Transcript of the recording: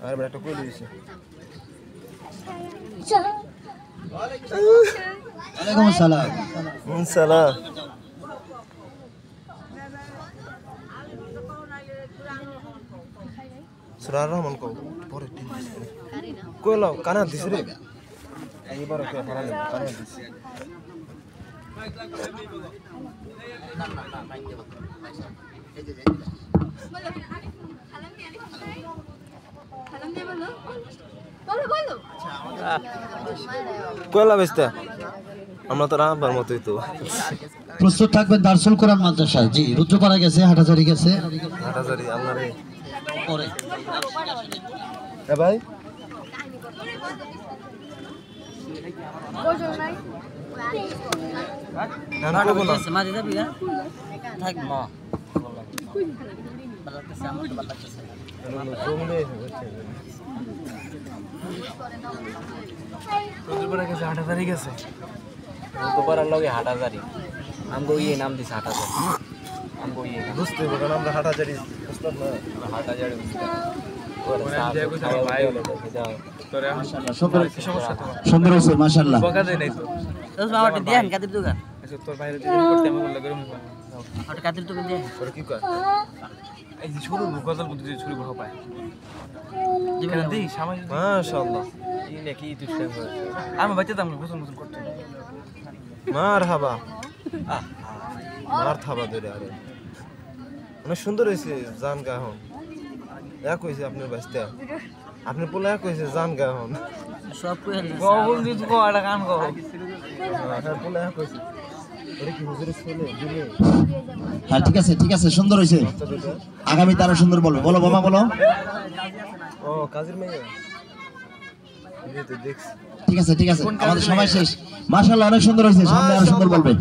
আর একটা কই দিয়েছে ওয়ালাইকুম আসসালাম সালাম সুরার রহমান কো পরে কইলো কানা দিছ রে এইবার কে হারালে কানা দিছ কইলা বেস্তা আমরা তো রামবার মতই তো প্রস্তুত থাকবেন দারসুল কোরআন মাদ্রাসায় জি রুদ্রপাড়া গেছে হাটাজারি গেছে হাটাজারি আপনারে পরে এ ভাই না করব না মাঝে যাবি না থাক না বালাতেছে আমার তো বালাতেছে জমলে রুদ্রপাড়া গেছে হাটাজারি গেছে রুদ্রপাড়ার লগে হাটাজারি আমগো ইয়ে নাম দিছে হাটাজারি আমগো ইয়ে বুঝতে হবে কারণ আমরা হাটাজারি বুঝতাম না হাটাজারি সুন্দর হয়েছে মাশাআল্লাহ বাবাটা দেন কাদের দোকান তোর বাইরে করতে আমি বললে গরম ওটা কাদের দোকান দেন তোর কি কর এই যে শুরু গজল বুদ্ধি যে শুরু ভাও পায় দিবেন দেই সামাই মাশাআল্লাহ এই নাকি দুষ্টাম করে আমি বাচ্চা দাম গোসল গোসল করতে মারহাবা মারহাবা ধরে আরে অনেক সুন্দর হয়েছে জান গা এখন এক হয়েছে আপনার বাস্তা আপনি পোলা এক হয়েছে জান গা এখন সব কই গোবল দিত কো একটা গান গো হ্যাঁ পোলা এক হয়েছে এটা কি হুজুরের ছেলে দিলে হ্যাঁ ঠিক আছে সুন্দর হয়েছে আগামী তারা সুন্দর বলবে বলো বাবা বলো ও কাজের মেয়ে এই তো দেখছি ঠিক আছে আমাদের সময় শেষ মাশাআল্লাহ অনেক সুন্দর হয়েছে সামনে আরো সুন্দর বলবে